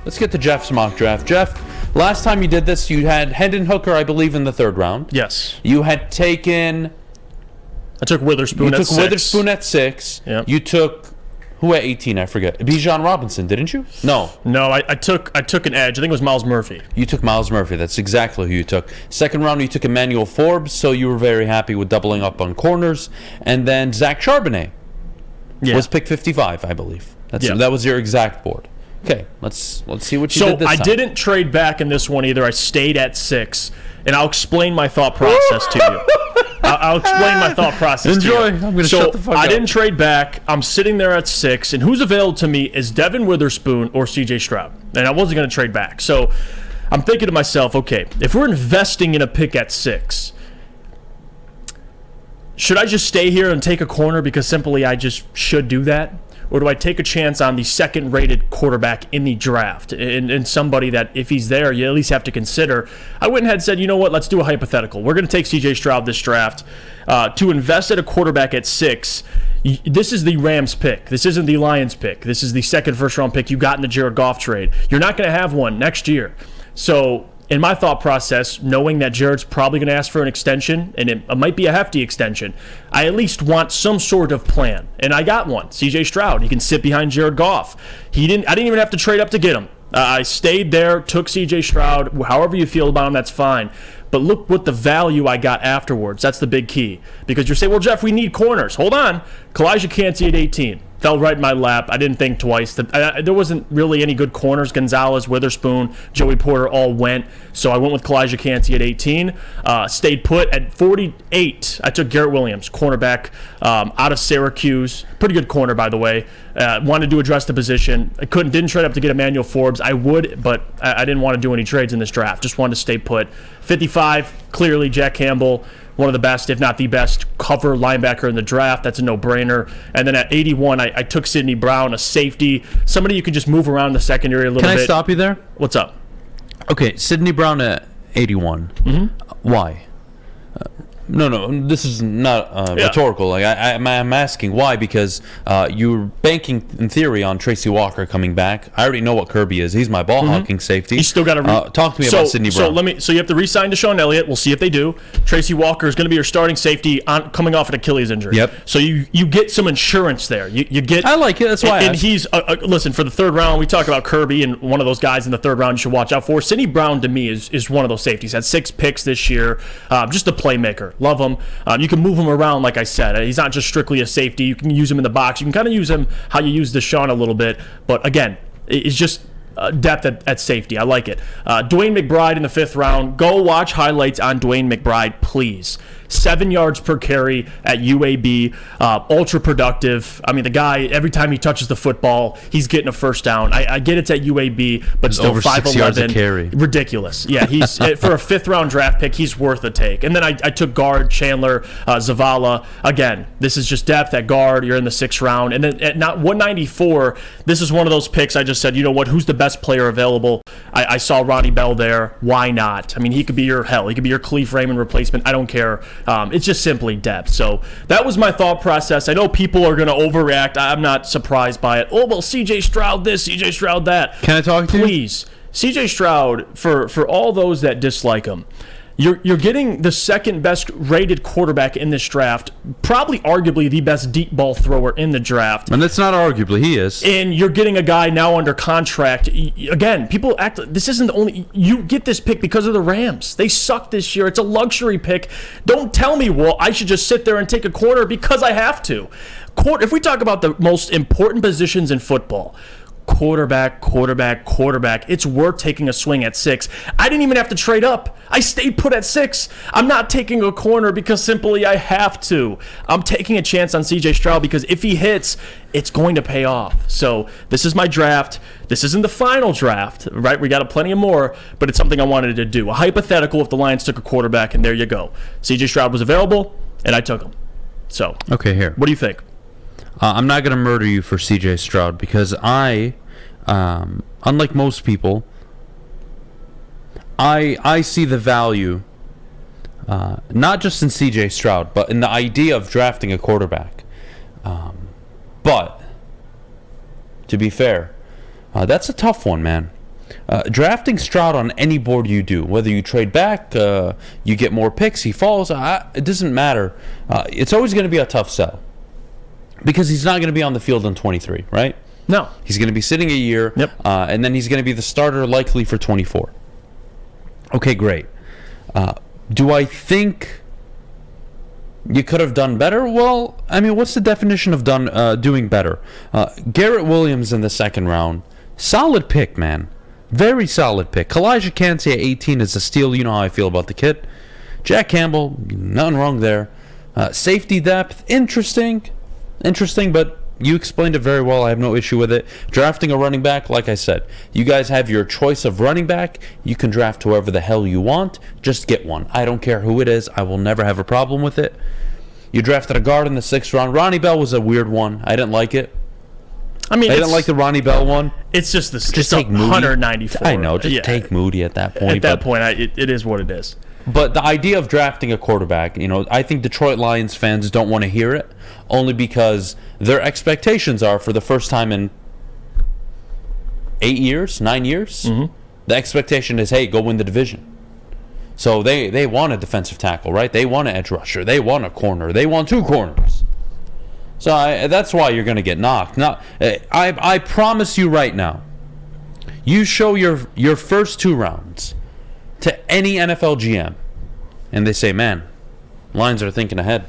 let's get to Jeff's mock draft. Jeff, last time you did this, you had Hendon Hooker, I believe, in the 3rd round. Yes. You had taken... I took Witherspoon at 6. You took Witherspoon at 6. Yep. You took... Who at 18? I forget. Bijan Robinson, didn't you? No. No, I took an edge. I think it was Miles Murphy. You took Miles Murphy. That's exactly who you took. 2nd round, you took Emmanuel Forbes, so you were very happy with doubling up on corners. And then Zach Charbonnet was pick 55, I believe. That was your exact board. Okay, let's see what you did this time. So I didn't trade back in this one either. I stayed at 6, and I'll explain my thought process to you. I'll explain my thought process to you. I'm going to shut the fuck up. I didn't trade back. I'm sitting there at 6, and who's available to me is Devin Witherspoon or C.J. Stroud, and I wasn't going to trade back. So I'm thinking to myself, okay, if we're investing in a pick at 6, should I just stay here and take a corner because simply I just should do that? Or do I take a chance on the 2nd-rated quarterback in the draft and somebody that, if he's there, you at least have to consider? I went ahead and said, you know what, let's do a hypothetical. We're going to take C.J. Stroud this draft. To invest at a quarterback at 6, this is the Rams pick. This isn't the Lions pick. This is the 2nd first-round pick you got in the Jared Goff trade. You're not going to have one next year. So in my thought process, knowing that Jared's probably going to ask for an extension, and it might be a hefty extension, I at least want some sort of plan. And I got one. C.J. Stroud. He can sit behind Jared Goff. I didn't even have to trade up to get him. I stayed there, took C.J. Stroud. However you feel about him, that's fine. But look what the value I got afterwards. That's the big key. Because you're saying, well, Jeff, we need corners. Hold on. Kalijah Kancey at 18. Fell right in my lap. I didn't think twice. There wasn't really any good corners. Gonzalez, Witherspoon, Joey Porter all went. So I went with Kalijah Kancey at 18. Stayed put at 48. I took Garrett Williams, cornerback out of Syracuse. Pretty good corner, by the way. Wanted to address the position. Didn't trade up to get Emmanuel Forbes. I would, but I didn't want to do any trades in this draft. Just wanted to stay put. 55, clearly Jack Campbell, one of the best, if not the best, cover linebacker in the draft. That's a no-brainer. And then at 81, I took Sidney Brown, a safety, somebody you can just move around the secondary a little bit. Can I stop you there? What's up? Okay, Sidney Brown at 81. Mm-hmm. Why? No, this is not rhetorical. Like I'm asking why, because you're banking in theory on Tracy Walker coming back. I already know what Kirby is. He's my ball hawking safety. He's still got to talk to me about Sidney Brown. So you have to re-sign Deshaun Elliott. We'll see if they do. Tracy Walker is going to be your starting safety coming off an Achilles injury. Yep. So you get some insurance there. You get. I like it. That's why. And he's listen, for the 3rd round. We talked about Kirby and one of those guys in the 3rd round you should watch out for. Sidney Brown to me is one of those safeties. Had 6 picks this year. Just a playmaker. Love him. You can move him around, like I said. He's not just strictly a safety. You can use him in the box. You can kind of use him how you use Deshaun a little bit. But again, it's just depth at safety. I like it. Dwayne McBride in the 5th round. Go watch highlights on Dwayne McBride, please. 7 yards per carry at UAB, ultra productive. I mean, the guy, every time he touches the football, he's getting a first down. I get it's at UAB, but still over 6 yards a 5'11", carry. Ridiculous. Yeah, he's for a 5th round draft pick, he's worth a take. And then I took guard Chandler Zavala. Again, this is just depth at guard. You're in the 6th round, and then at 194, this is one of those picks. I just said, you know what? Who's the best player available? I saw Ronnie Bell there. Why not? I mean, he could be your Khalif Raymond replacement. I don't care. It's just simply depth. So that was my thought process. I know people are going to overreact. I'm not surprised by it. Oh, well, C.J. Stroud this, C.J. Stroud that. Can I talk to you? Please. C.J. Stroud, for all those that dislike him, You're getting the 2nd best rated quarterback in this draft, probably arguably the best deep ball thrower in the draft. And that's not arguably, he is. And you're getting a guy now under contract. Again, people act like this isn't the only. You get this pick because of the Rams. They suck this year. It's a luxury pick. Don't tell me, well, I should just sit there and take a corner because I have to. If we talk about the most important positions in football, quarterback. It's worth taking a swing at 6. I didn't even have to trade up. I stayed put at 6. I'm not taking a corner because simply I have to. I'm taking a chance on C.J. Stroud because if he hits, it's going to pay off. So this is my draft. This isn't the final draft, right? We got plenty of more, but it's something I wanted to do. A hypothetical if the Lions took a quarterback, and there you go. C.J. Stroud was available, and I took him. So, okay, here. What do you think? I'm not going to murder you for C.J. Stroud because I, unlike most people, I see the value not just in C.J. Stroud, but in the idea of drafting a quarterback. But, to be fair, that's a tough one, man. Drafting Stroud on any board you do, whether you trade back, you get more picks, he falls, it doesn't matter. It's always going to be a tough sell because he's not going to be on the field in 23, right? No. He's going to be sitting a year, and then he's going to be the starter likely for 24. Okay, great. Do I think you could have done better? Well, I mean, what's the definition of doing better? Garrett Williams in the second round, solid pick, man. Very solid pick. Kalijah Kancey at 18 is a steal. You know how I feel about the kid. Jack Campbell, nothing wrong there. Safety depth, interesting, but you explained it very well. I have no issue with it. Drafting a running back, like I said, you guys have your choice of running back. You can draft whoever the hell you want. Just get one. I don't care who it is. I will never have a problem with it. You drafted a guard in the 6th round. Ronnie Bell was a weird one. I didn't like it. I didn't like the Ronnie Bell one. It's just this. Just take 194. I know. Just take Moody at that point. At that point, it is what it is. But the idea of drafting a quarterback, I think Detroit Lions fans don't want to hear it, only because their expectations are for the first time in 8 years, 9 years. Mm-hmm. The expectation is, hey, go win the division. So they want a defensive tackle, right? They want an edge rusher. They want a corner. They want 2 corners. So that's why you're going to get knocked. Now, I promise you right now, you show your first 2 rounds to any NFL GM, and they say, man, Lions are thinking ahead.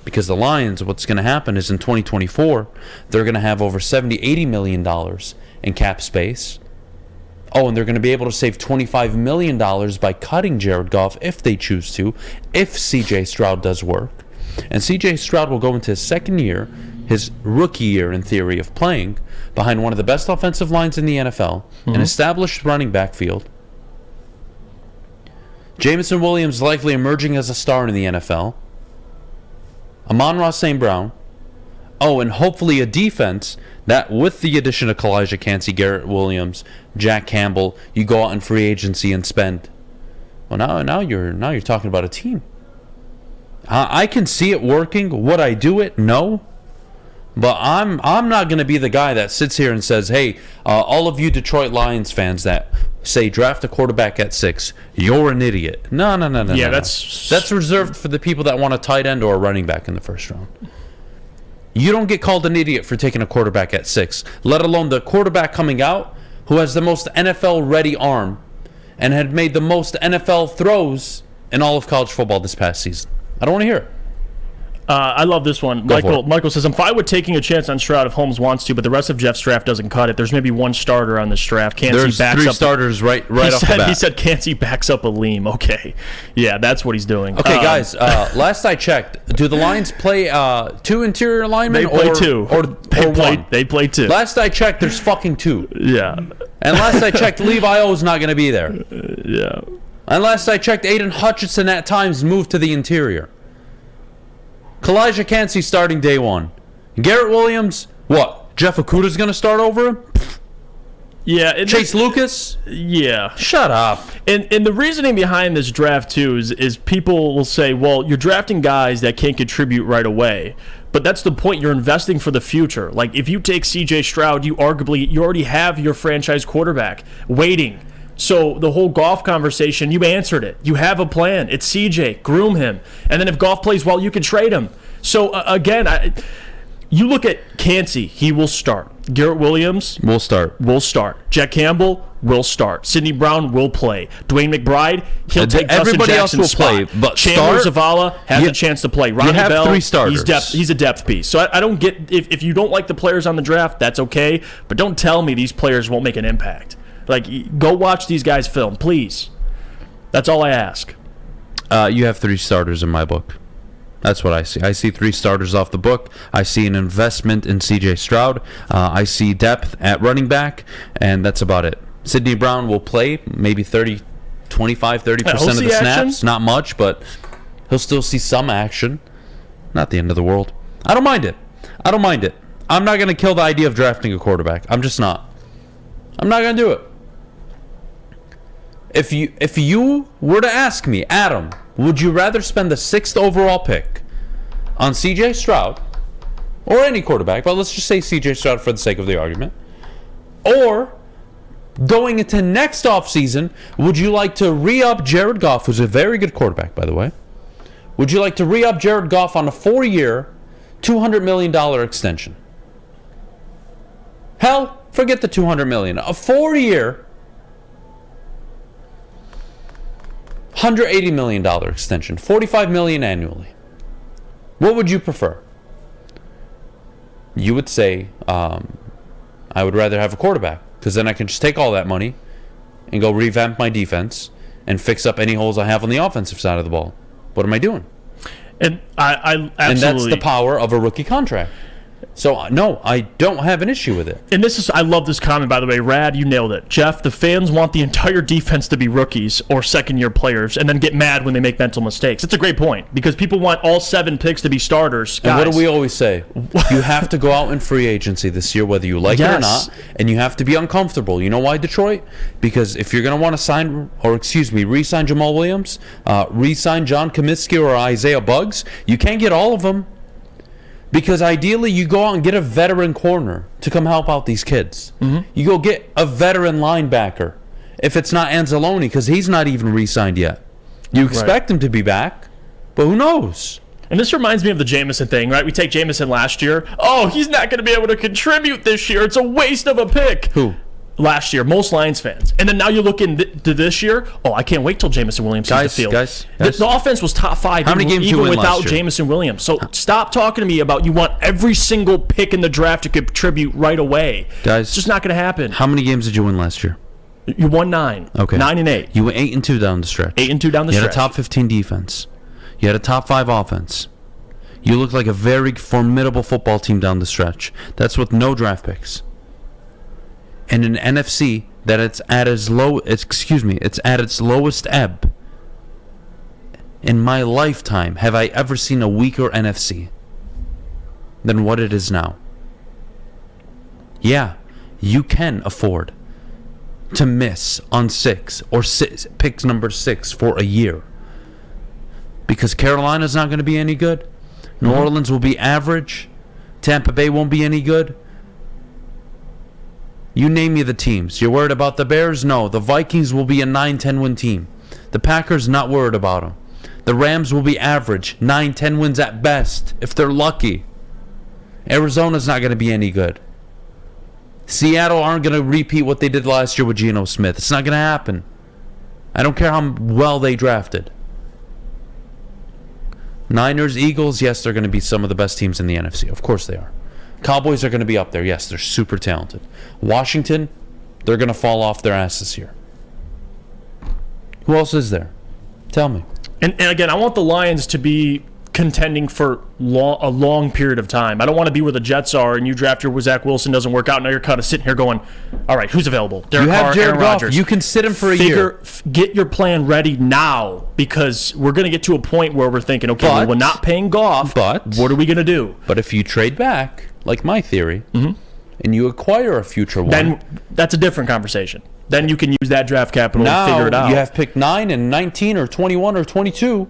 Because the Lions, what's going to happen is in 2024, they're going to have over $70-80 million in cap space. Oh, and they're going to be able to save $25 million by cutting Jared Goff if they choose to, if C.J. Stroud does work. And C.J. Stroud will go into his second year, his rookie year in theory of playing, behind one of the best offensive lines in the NFL, an established running back field. Jameson Williams likely emerging as a star in the NFL. Amon-Ra St. Brown. Oh, and hopefully a defense that, with the addition of Kalijah Kancey, Garrett Williams, Jack Campbell, you go out in free agency and spend. Well, now you're talking about a team. I can see it working. Would I do it? No. But I'm not going to be the guy that sits here and says, hey, all of you Detroit Lions fans that say draft a quarterback at 6, you're an idiot. No. Yeah, no. That's reserved for the people that want a tight end or a running back in the first round. You don't get called an idiot for taking a quarterback at 6, let alone the quarterback coming out who has the most NFL-ready arm and had made the most NFL throws in all of college football this past season. I don't want to hear it. I love this one. Michael says, I'm fine with taking a chance on Stroud if Holmes wants to, but the rest of Jeff's draft doesn't cut it. There's maybe one starter on this draft. There's 3 starters right off the bat. He said Kancey backs up Aleem. Okay. Yeah, that's what he's doing. Okay, guys, last I checked, do the Lions play 2 interior linemen? They play 2. They play 2. Last I checked, there's fucking 2. Yeah. And last I checked, Levi O's not going to be there. Yeah. And last I checked, Aiden Hutchinson at times moved to the interior. Kalijah Kancey starting day 1. Garrett Williams, what? Jeff Okudah's going to start over him? Yeah. Chase Lucas? Yeah. Shut up. And the reasoning behind this draft, too, is people will say, well, you're drafting guys that can't contribute right away. But that's the point. You're investing for the future. Like, if you take C.J. Stroud, you already have your franchise quarterback waiting. So the whole Goff conversation, you answered it. You have a plan. It's CJ. Groom him. And then if Goff plays well, you can trade him. So, again, you look at Kancey. He will start. Garrett Williams will start. Jack Campbell will start. Sidney Brown will play. Dwayne McBride, he'll take everybody Dustin else will Jackson's play. But Chandler Zavala has a chance to play. Ronnie Bell, 3 starters. He's a depth piece. So I don't get, if you don't like the players on the draft, that's okay. But don't tell me these players won't make an impact. Like, go watch these guys film, please. That's all I ask. You have 3 starters in my book. That's what I see. I see 3 starters off the book. I see an investment in C.J. Stroud. I see depth at running back, and that's about it. Sidney Brown will play maybe 30% of the snaps. Not much, but he'll still see some action. Not the end of the world. I don't mind it. I'm not going to kill the idea of drafting a quarterback. I'm just not. I'm not going to do it. If you were to ask me, Adam, would you rather spend the 6th overall pick on C.J. Stroud or any quarterback, but let's just say C.J. Stroud for the sake of the argument, or Going into next offseason, would you like to re-up Jared Goff, who's a very good quarterback, by the way? Would you like to re-up Jared Goff on a 4-year, $200 million extension? Hell, forget the $200 million. A 4-year, $180 million extension, $45 million annually. What would you prefer? You would say, I would rather have a quarterback, because then I can just take all that money and go revamp my defense and fix up any holes I have on the offensive side of the ball. What am I doing? And I absolutely... And that's the power of a rookie contract. So, no, I don't have an issue with it. And this is, I love this comment, by the way. Rad, you nailed it. Jeff, the fans want the entire defense to be rookies or second-year players and then get mad when they make mental mistakes. It's a great point because people want all 7 picks to be starters. Guys, and what do we always say? You have to go out in free agency this year, whether you like it or not, and you have to be uncomfortable. You know why, Detroit? Because if you're going to want to re-sign Jamal Williams, re-sign John Comiskey or Isaiah Buggs, you can't get all of them. Because ideally, you go out and get a veteran corner to come help out these kids. Mm-hmm. You go get a veteran linebacker. If it's not Anzalone, because he's not even re-signed yet. You expect him to be back, but who knows? And this reminds me of the Jameson thing, right? We take Jameson last year. Oh, he's not going to be able to contribute this year. It's a waste of a pick. Who? Last year, most Lions fans. And then now you look into this year. Oh, I can't wait till Jameson Williams sees the field. Guys. The offense was top 5 How many games even you win without last year? Jameson Williams. So stop talking to me about you want every single pick in the draft to contribute right away. Guys, it's just not going to happen. How many games did you win last year? You won 9. Okay. 9-8. You went 8-2 down the stretch. 8-2 down the stretch. You had a top 15 defense. You had a top 5 offense. You looked like a very formidable football team down the stretch. That's with no draft picks. And an NFC that it's at its lowest ebb. In my lifetime, have I ever seen a weaker NFC than what it is now? Yeah, you can afford to miss on 6 or pick number 6 for a year. Because Carolina's not going to be any good. New Orleans will be average. Tampa Bay won't be any good. You name me the teams. You're worried about the Bears? No. The Vikings will be a 9-10 win team. The Packers, not worried about them. The Rams will be average. 9-10 wins at best, if they're lucky. Arizona's not going to be any good. Seattle aren't going to repeat what they did last year with Geno Smith. It's not going to happen. I don't care how well they drafted. Niners, Eagles, yes, they're going to be some of the best teams in the NFC. Of course they are. Cowboys are going to be up there. Yes, they're super talented. Washington, they're going to fall off their asses here. Who else is there? Tell me. And again, I want the Lions to be contending for a long period of time. I don't want to be where the Jets are and you draft your Zach Wilson, doesn't work out, and now you're kind of sitting here going, all right, who's available? Derek Carr, have Jared Goff. Rodgers. You can sit him for a year. Get your plan ready now because we're going to get to a point where we're thinking, okay, we're not paying Goff, but what are we going to do? But if you trade back, like my theory, and you acquire a future one, then that's a different conversation. Then you can use that draft capital and figure it out. You have pick 9 and 19 or 21 or 22,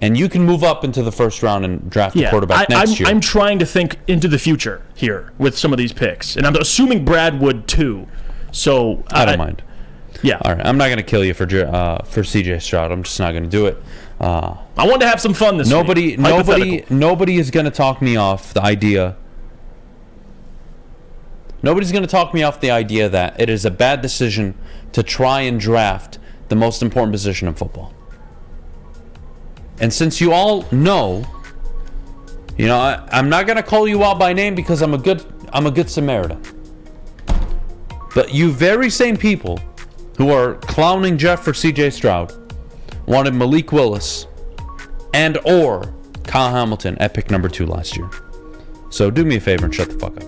and you can move up into the first round and draft a quarterback next year. I'm trying to think into the future here with some of these picks, and I'm assuming Brad would too. So I don't mind. Yeah. All right. I'm not going to kill you for C.J. Stroud. I'm just not going to do it. I wanted to have some fun this week. Nobody is going to talk me off the idea. Nobody's going to talk me off the idea that it is a bad decision to try and draft the most important position in football. And since you all know, I'm not going to call you out by name because I'm a good Samaritan. But you very same people who are clowning Jeff for C.J. Stroud wanted Malik Willis and or Kyle Hamilton at pick number 2 last year. So do me a favor and shut the fuck up.